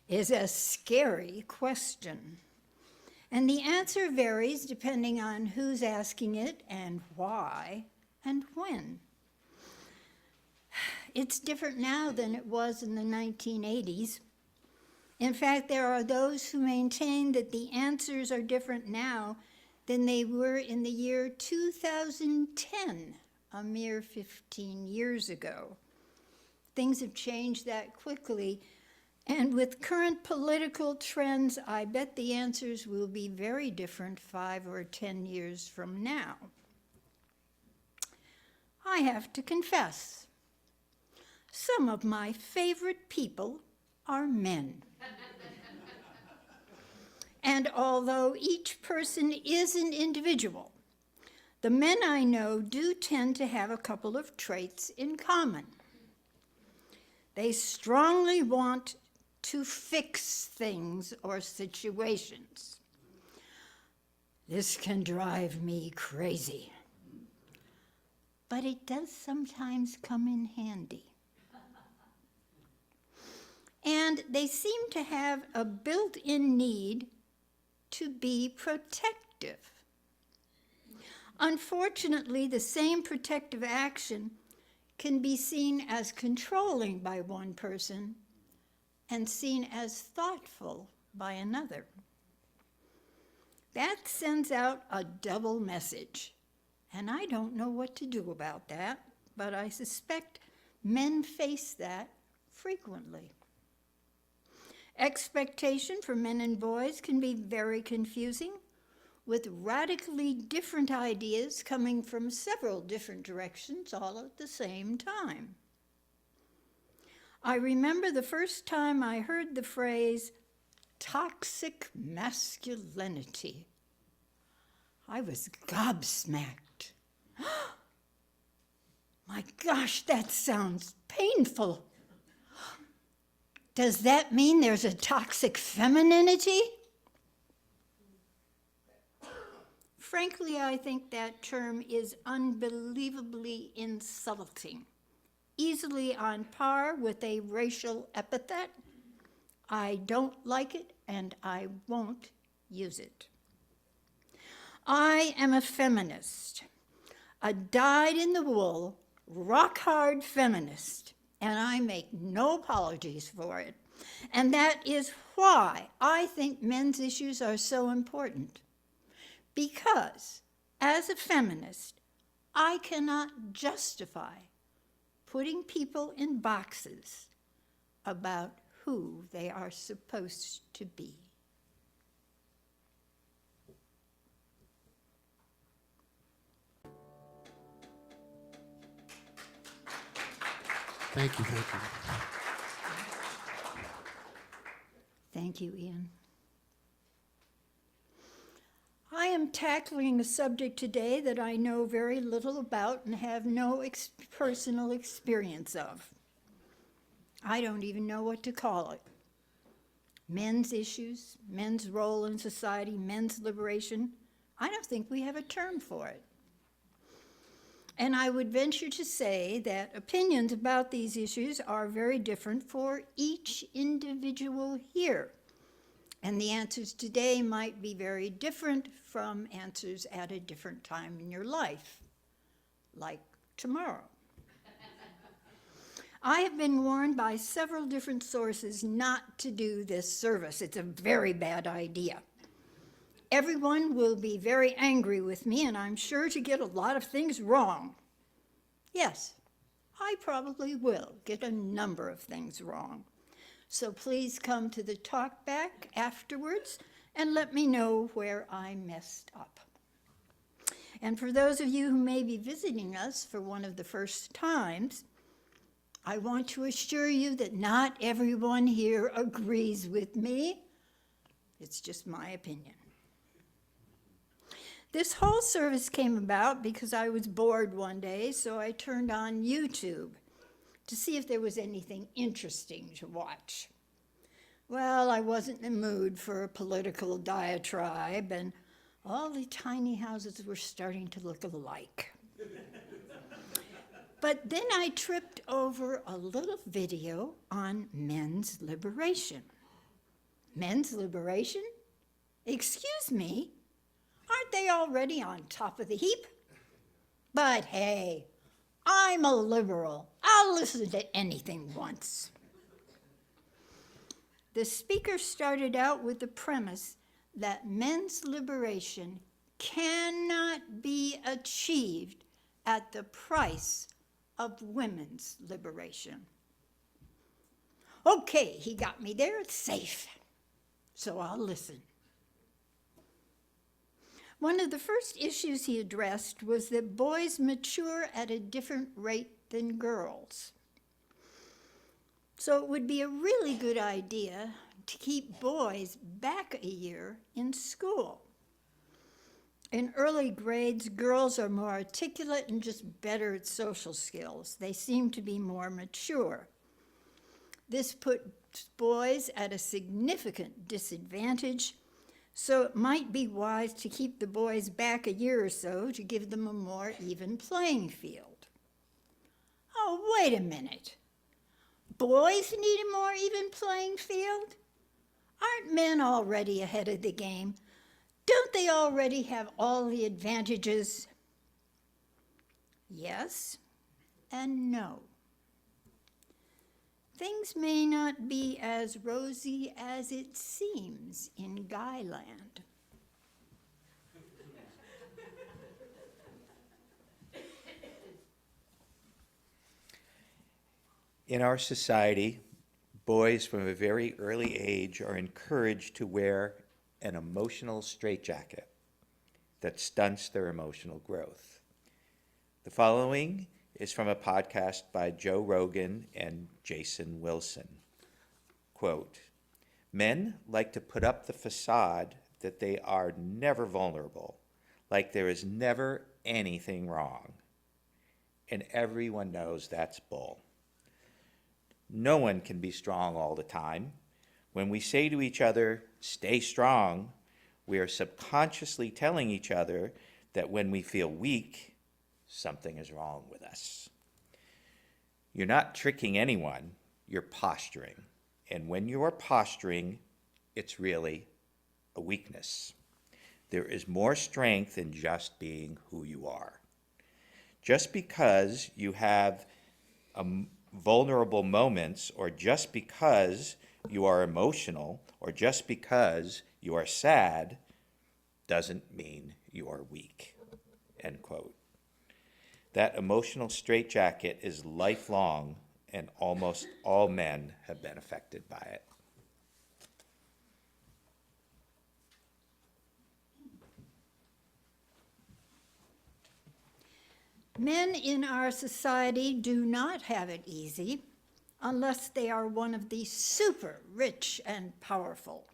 is a scary question. And the answer varies depending on who's asking it and why and when. It's different now than it was in the 1980s. In fact, there are those who maintain that the answers are different now than they were in the year 2010, a mere 15 years ago. Things have changed that quickly, and with current political trends, I bet the answers will be very different 5 or 10 years from now. I have to confess, some of my favorite people are men. And although each person is an individual, the men I know do tend to have a couple of traits in common. They strongly want to fix things or situations. This can drive me crazy, but it does sometimes come in handy. And they seem to have a built-in need to be protective. Unfortunately, the same protective action can be seen as controlling by one person and seen as thoughtful by another. That sends out a double message, and I don't know what to do about that, but I suspect men face that frequently. Expectation for men and boys can be very confusing, with radically different ideas coming from several different directions all at the same time. I remember the first time I heard the phrase toxic masculinity. I was gobsmacked. My gosh, that sounds painful. Does that mean there's a toxic femininity? Frankly, I think that term is unbelievably insulting, easily on par with a racial epithet. I don't like it, and I won't use it. I am a feminist, a dyed-in-the-wool, rock-hard feminist, and I make no apologies for it. And that is why I think men's issues are so important. Because, as a feminist, I cannot justify putting people in boxes about who they are supposed to be. Thank you, thank you. Thank you, Ian. I am tackling a subject today that I know very little about and have no personal experience of. I don't even know what to call it. Men's issues, men's role in society, men's liberation. I don't think we have a term for it. And I would venture to say that opinions about these issues are very different for each individual here. And the answers today might be very different from answers at a different time in your life, like tomorrow. I have been warned by several different sources not to do this service. It's a very bad idea. Everyone will be very angry with me, and I'm sure to get a lot of things wrong. Yes, I probably will get a number of things wrong. So please come to the talk back afterwards and let me know where I messed up. And for those of you who may be visiting us for one of the first times, I want to assure you that not everyone here agrees with me. It's just my opinion. This whole service came about because I was bored one day, so I turned on YouTube to see if there was anything interesting to watch. Well, I wasn't in the mood for a political diatribe, and all the tiny houses were starting to look alike. But then I tripped over a little video on men's liberation. Men's liberation? Excuse me, aren't they already on top of the heap? But hey, I'm a liberal. I'll listen to anything once. The speaker started out with the premise that men's liberation cannot be achieved at the price of women's liberation. Okay, he got me there, it's safe, so I'll listen. One of the first issues he addressed was that boys mature at a different rate than girls. So it would be a really good idea to keep boys back a year in school. In early grades, girls are more articulate and just better at social skills. They seem to be more mature. This puts boys at a significant disadvantage, so it might be wise to keep the boys back a year or so to give them a more even playing field. Oh, wait a minute. Boys need a more even playing field? Aren't men already ahead of the game? Don't they already have all the advantages? Yes and no. Things may not be as rosy as it seems in Guyland. In our society, boys from a very early age are encouraged to wear an emotional straitjacket that stunts their emotional growth. The following is from a podcast by Joe Rogan and Jason Wilson. Quote, "Men like to put up the facade that they are never vulnerable, like there is never anything wrong. And everyone knows that's bull. No one can be strong all the time. When we say to each other, 'Stay strong,' we are subconsciously telling each other that when we feel weak, something is wrong with us. You're not tricking anyone, you're posturing. And when you are posturing, it's really a weakness. There is more strength in just being who you are. Just because you have vulnerable moments, or just because you are emotional, or just because you are sad, doesn't mean you are weak." End quote. That emotional straitjacket is lifelong, and almost all men have been affected by it. Men in our society do not have it easy unless they are one of the super rich and powerful.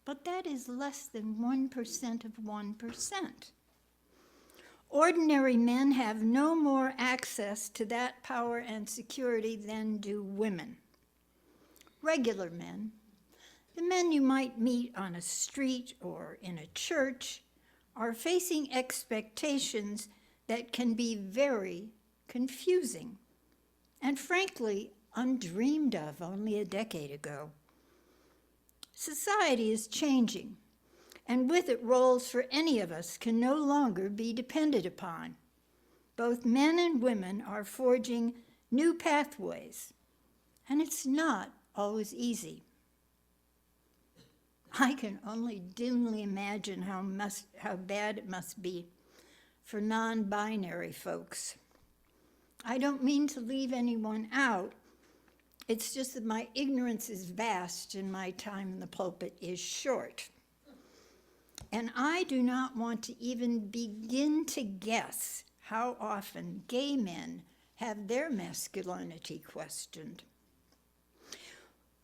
But that is less than 1% of 1%. Ordinary men have no more access to that power and security than do women. Regular men, the men you might meet on a street or in a church, are facing expectations that can be very confusing and frankly undreamed of only a decade ago. Society is changing, and with it roles for any of us can no longer be depended upon. Both men and women are forging new pathways, and it's not always easy. I can only dimly imagine how bad it must be for non-binary folks. I don't mean to leave anyone out. It's just that my ignorance is vast and my time in the pulpit is short. And I do not want to even begin to guess how often gay men have their masculinity questioned.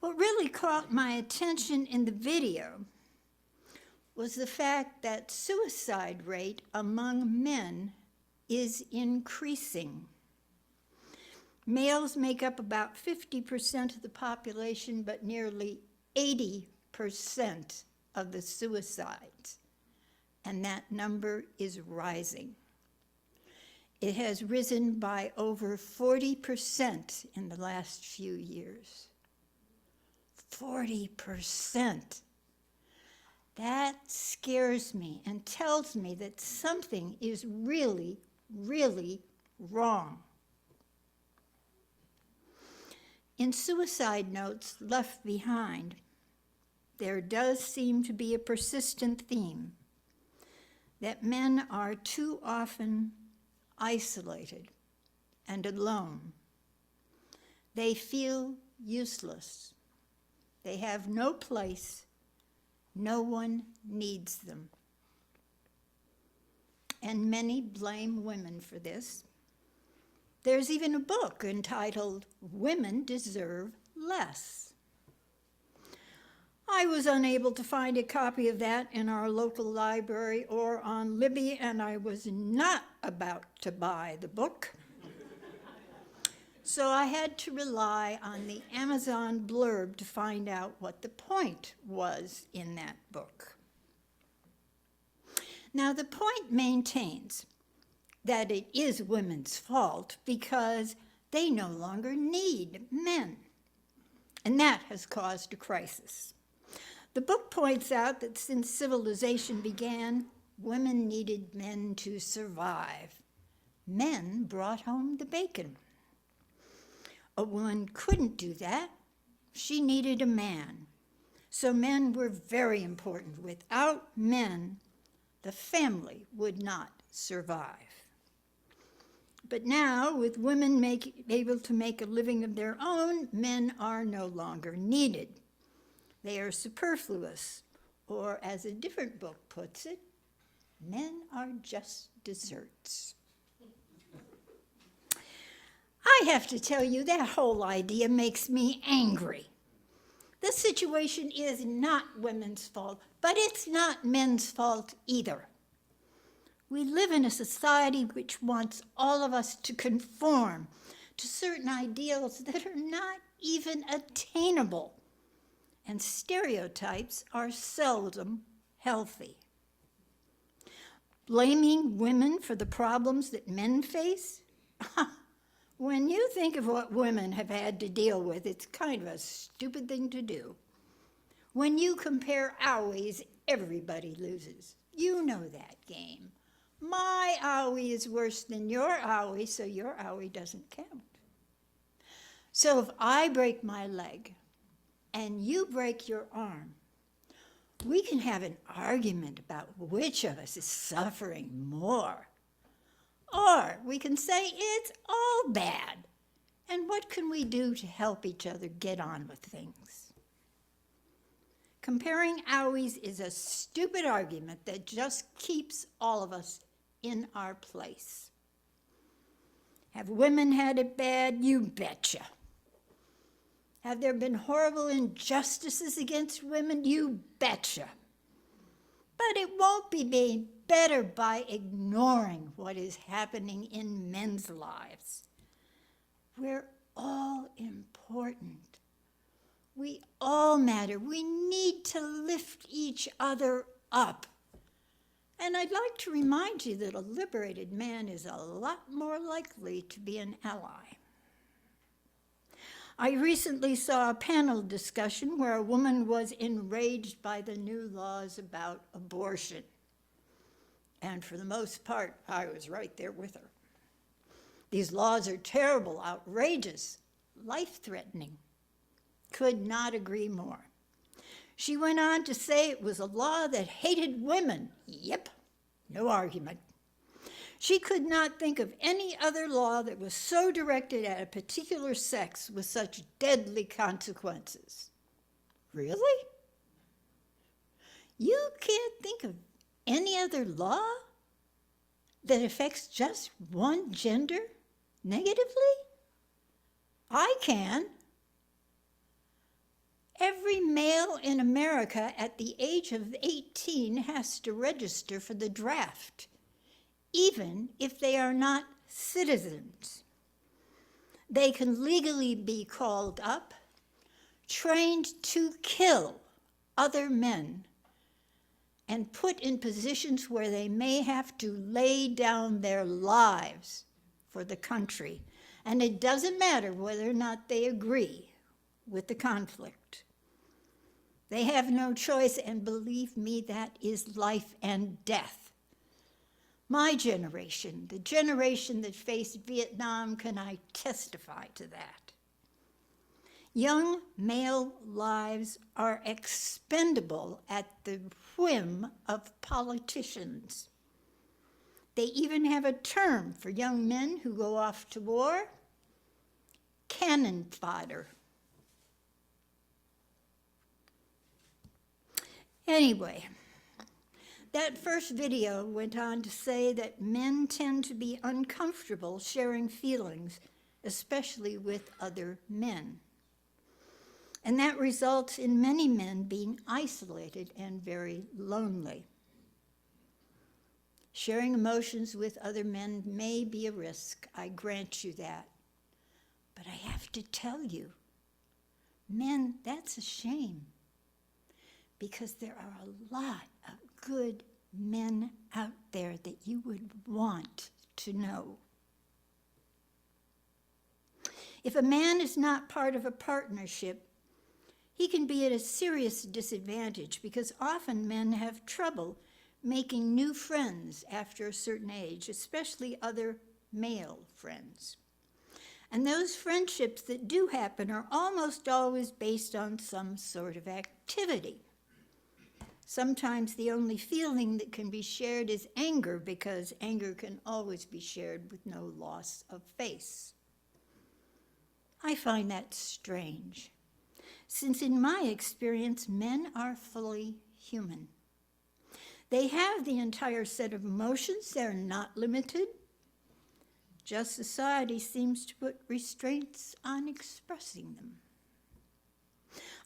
What really caught my attention in the video was the fact that suicide rate among men is increasing. Males make up about 50% of the population, but nearly 80% of the suicides, and that number is rising. It has risen by over 40% in the last few years. 40%. That scares me and tells me that something is really, really wrong. In suicide notes left behind, there does seem to be a persistent theme that men are too often isolated and alone. They feel useless. They have no place. No one needs them. And many blame women for this. There's even a book entitled "Women Deserve Less." I was unable to find a copy of that in our local library or on Libby, and I was not about to buy the book. So I had to rely on the Amazon blurb to find out what the point was in that book. Now, the point maintains that it is women's fault because they no longer need men, and that has caused a crisis. The book points out that since civilization began, women needed men to survive. Men brought home the bacon. A woman couldn't do that. She needed a man. So men were very important. Without men, the family would not survive. But now, with women able to make a living of their own, men are no longer needed. They are superfluous, or as a different book puts it, men are just desserts. I have to tell you, that whole idea makes me angry. The situation is not women's fault, but it's not men's fault either. We live in a society which wants all of us to conform to certain ideals that are not even attainable, and stereotypes are seldom healthy. Blaming women for the problems that men face? When you think of what women have had to deal with, it's kind of a stupid thing to do. When you compare owies, everybody loses. You know that game. My owie is worse than your owie, so your owie doesn't count. So if I break my leg and you break your arm, we can have an argument about which of us is suffering more. Or we can say it's all bad. And what can we do to help each other get on with things? Comparing owies is a stupid argument that just keeps all of us in our place. Have women had it bad? You betcha. Have there been horrible injustices against women? You betcha. But it won't be made better by ignoring what is happening in men's lives. We're all important. We all matter. We need to lift each other up. And I'd like to remind you that a liberated man is a lot more likely to be an ally. I recently saw a panel discussion where a woman was enraged by the new laws about abortion. And for the most part, I was right there with her. These laws are terrible, outrageous, life-threatening. Could not agree more. She went on to say it was a law that hated women. Yep, no argument. She could not think of any other law that was so directed at a particular sex with such deadly consequences. Really? You can't think of any other law that affects just one gender negatively? I can. Every male in America at the age of 18 has to register for the draft, even if they are not citizens. They can legally be called up, trained to kill other men, and put in positions where they may have to lay down their lives for the country. And it doesn't matter whether or not they agree with the conflict. They have no choice, and believe me, that is life and death. My generation, the generation that faced Vietnam, can I testify to that. Young male lives are expendable at the whim of politicians. They even have a term for young men who go off to war: cannon fodder. Anyway, that first video went on to say that men tend to be uncomfortable sharing feelings, especially with other men. And that results in many men being isolated and very lonely. Sharing emotions with other men may be a risk, I grant you that. But I have to tell you, men, that's a shame. Because there are a lot of good men out there that you would want to know. If a man is not part of a partnership, he can be at a serious disadvantage because often men have trouble making new friends after a certain age, especially other male friends. And those friendships that do happen are almost always based on some sort of activity. Sometimes the only feeling that can be shared is anger, because anger can always be shared with no loss of face. I find that strange, since in my experience, men are fully human. They have the entire set of emotions. They're not limited. Just society seems to put restraints on expressing them.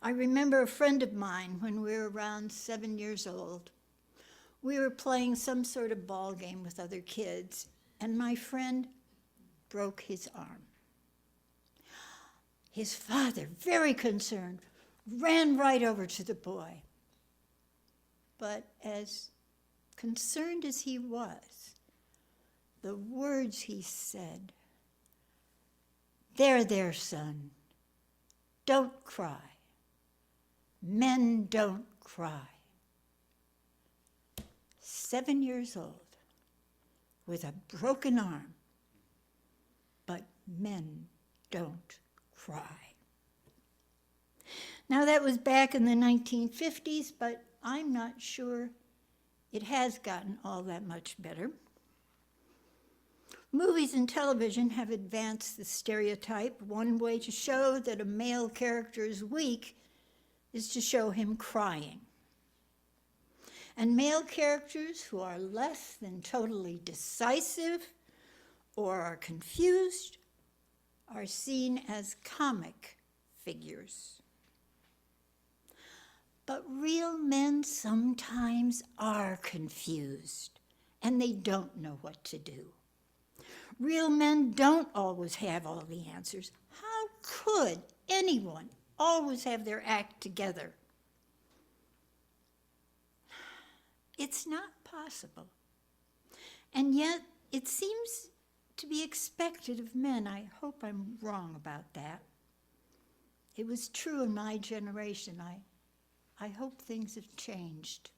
I remember a friend of mine when we were around 7 years old. We were playing some sort of ball game with other kids, and my friend broke his arm. His father, very concerned, ran right over to the boy. But as concerned as he was, the words he said, there, son, don't cry. Men don't cry." 7 years old, with a broken arm, but men don't cry. Now that was back in the 1950s, but I'm not sure it has gotten all that much better. Movies and television have advanced the stereotype. One way to show that a male character is weak is to show him crying. And male characters who are less than totally decisive or are confused are seen as comic figures. But real men sometimes are confused, and they don't know what to do. Real men don't always have all the answers. How could anyone always have their act together? It's not possible. And yet, it seems to be expected of men. I hope I'm wrong about that. It was true in my generation. I hope things have changed.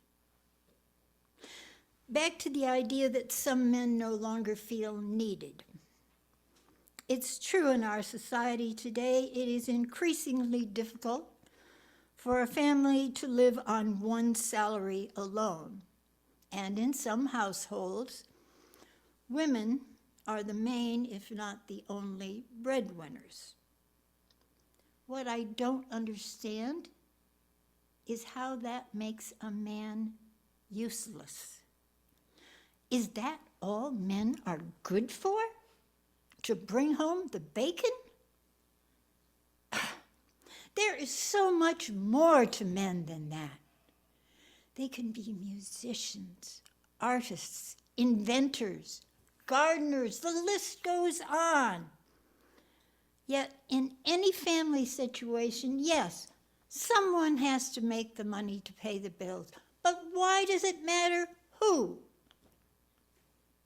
Back to the idea that some men no longer feel needed. It's true in our society today, it is increasingly difficult for a family to live on one salary alone. And in some households, women are the main, if not the only, breadwinners. What I don't understand is how that makes a man useless. Is that all men are good for? To bring home the bacon? There is so much more to men than that. They can be musicians, artists, inventors, gardeners, the list goes on. Yet in any family situation, yes, someone has to make the money to pay the bills. But why does it matter who?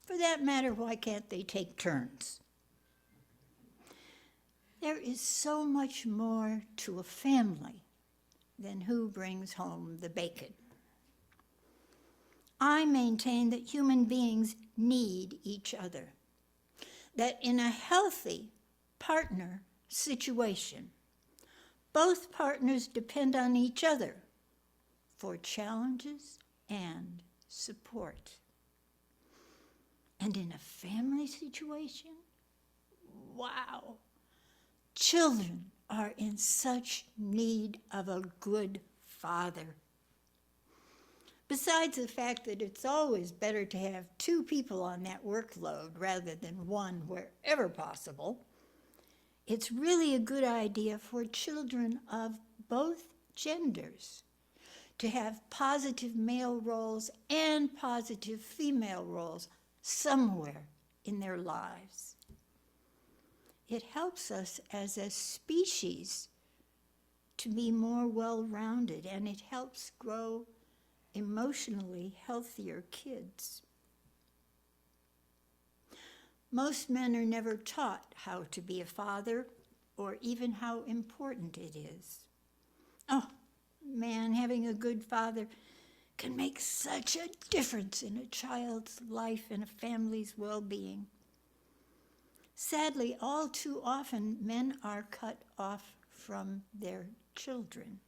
For that matter, why can't they take turns? There is so much more to a family then who brings home the bacon? I maintain that human beings need each other, that in a healthy partner situation, both partners depend on each other for challenges and support. And in a family situation, wow, children are in such need of a good father. Besides the fact that it's always better to have two people on that workload rather than one wherever possible, it's really a good idea for children of both genders to have positive male roles and positive female roles somewhere in their lives. It helps us as a species to be more well-rounded, and it helps grow emotionally healthier kids. Most men are never taught how to be a father or even how important it is. Oh, man, having a good father can make such a difference in a child's life and a family's well-being. Sadly, all too often, men are cut off from their children.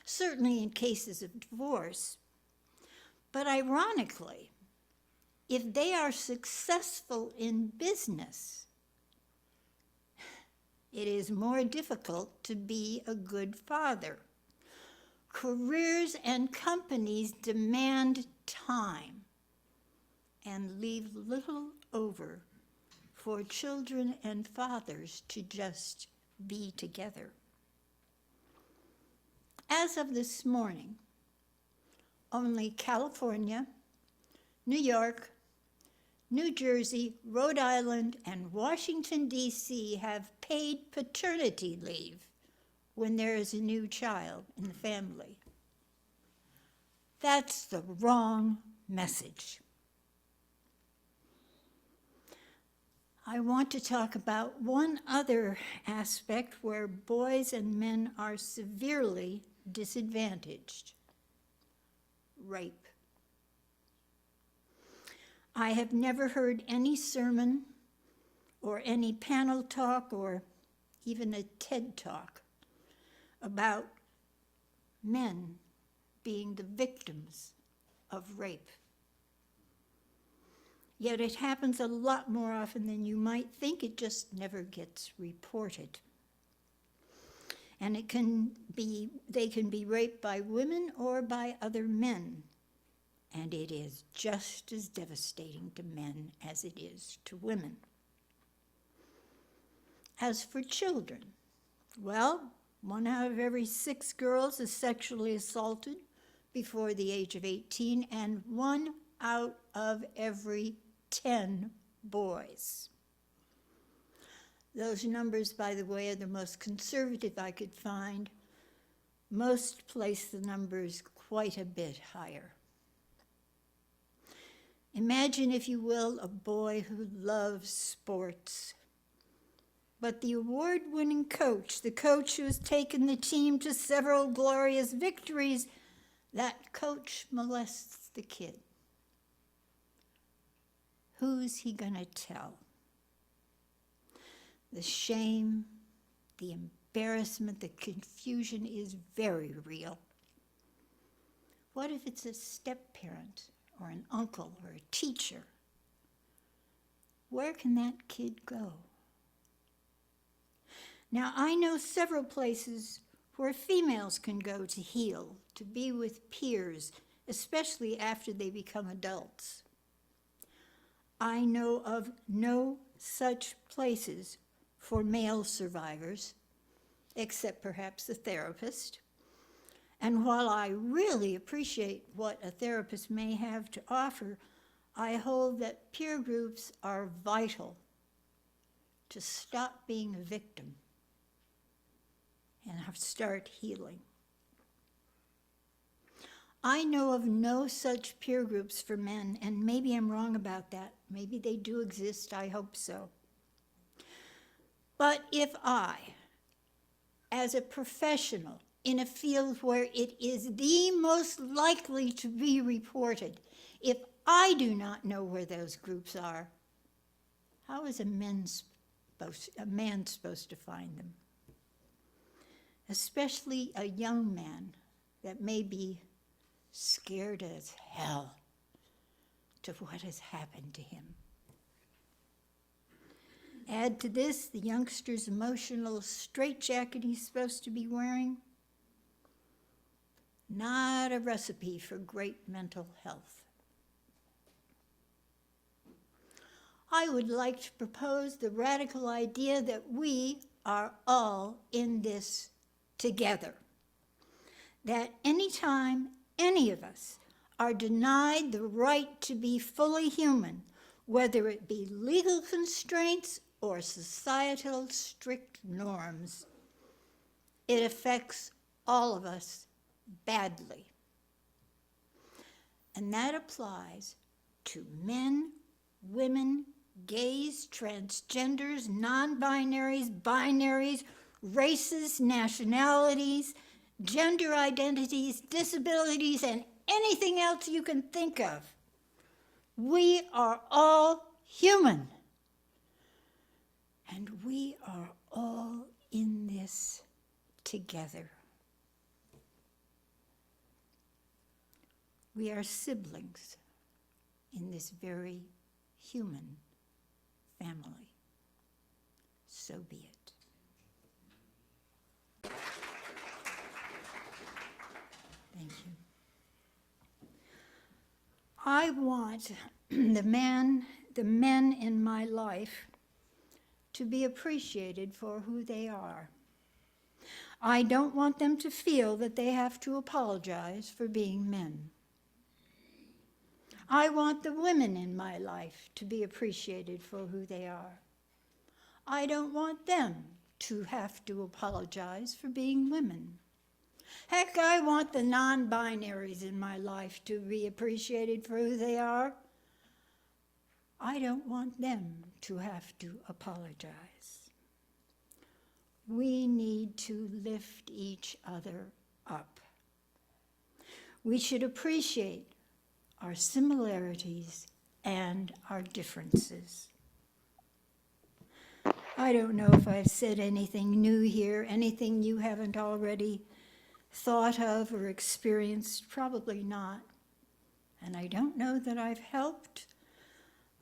Certainly in cases of divorce, but ironically, if they are successful in business, it is more difficult to be a good father. Careers and companies demand time and leave little over for children and fathers to just be together. As of this morning, only California, New York, New Jersey, Rhode Island, and Washington, D.C. have paid paternity leave when there is a new child in the family. That's the wrong message. I want to talk about one other aspect where boys and men are severely disadvantaged: rape. I have never heard any sermon or any panel talk or even a TED talk about men being the victims of rape. Yet it happens a lot more often than you might think. It just never gets reported. And they can be raped by women or by other men. And it is just as devastating to men as it is to women. As for children, well, 1 out of every 6 girls is sexually assaulted before the age of 18, and 1 out of every 10 boys. Those numbers, by the way, are the most conservative I could find. Most place the numbers quite a bit higher. Imagine, if you will, a boy who loves sports, but the award-winning coach, the coach who has taken the team to several glorious victories, that coach molests the kid. Who's he gonna tell? The shame, the embarrassment, the confusion is very real. What if it's a step-parent or an uncle or a teacher? Where can that kid go? Now, I know several places where females can go to heal, to be with peers, especially after they become adults. I know of no such places for male survivors, except perhaps a therapist. And while I really appreciate what a therapist may have to offer, I hold that peer groups are vital to stop being a victim and start healing. I know of no such peer groups for men, and maybe I'm wrong about that. Maybe they do exist, I hope so. But if I, as a professional, in a field where it is the most likely to be reported. If I do not know where those groups are, how is a man supposed to find them? Especially a young man that may be scared as hell to what has happened to him. Add to this the youngster's emotional straitjacket he's supposed to be wearing. Not a recipe for great mental health. I would like to propose the radical idea that we are all in this together. That anytime any of us are denied the right to be fully human, whether it be legal constraints or societal strict norms, it affects all of us badly. And that applies to men, women, gays, transgenders, non-binaries, binaries, races, nationalities, gender identities, disabilities, and anything else you can think of. We are all human. And we are all in this together. We are siblings in this very human family. So be it. Thank you. I want the men in my life to be appreciated for who they are. I don't want them to feel that they have to apologize for being men. I want the women in my life to be appreciated for who they are. I don't want them to have to apologize for being women. Heck, I want the non-binaries in my life to be appreciated for who they are. I don't want them to have to apologize. We need to lift each other up. We should appreciate our similarities and our differences. I don't know if I've said anything new here, anything you haven't already thought of or experienced, probably not. And I don't know that I've helped.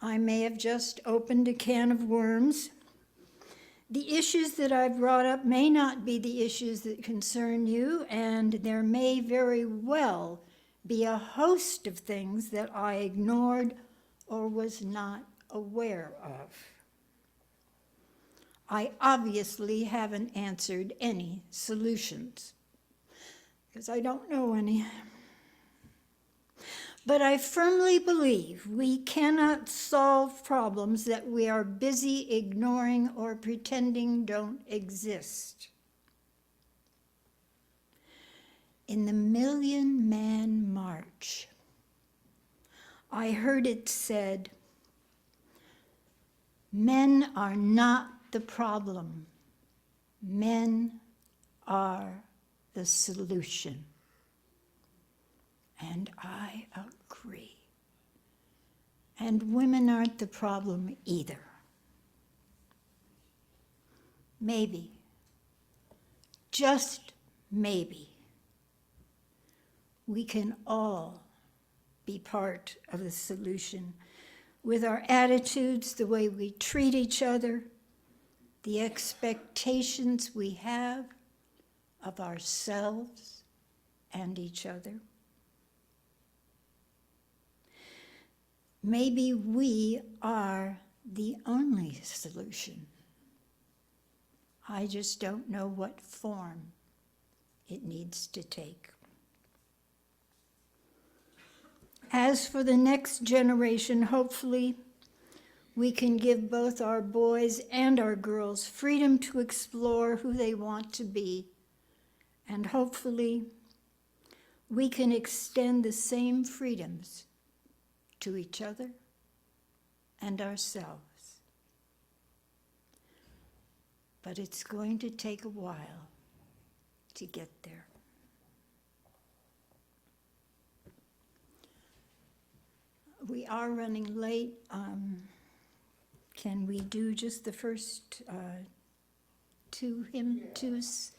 I may have just opened a can of worms. The issues that I've brought up may not be the issues that concern you, and there may very well be a host of things that I ignored or was not aware of. I obviously haven't answered any solutions, because I don't know any. But I firmly believe we cannot solve problems that we are busy ignoring or pretending don't exist. In the Million Man March, I heard it said, "Men are not the problem. Men are the solution." And I agree. And women aren't the problem either. Maybe, just maybe, we can all be part of the solution with our attitudes, the way we treat each other, the expectations we have of ourselves and each other. Maybe we are the only solution. I just don't know what form it needs to take. As for the next generation, hopefully, we can give both our boys and our girls freedom to explore who they want to be, and hopefully, we can extend the same freedoms to each other and ourselves. But it's going to take a while to get there. We are running late. Can we do just the first two hymn, twos?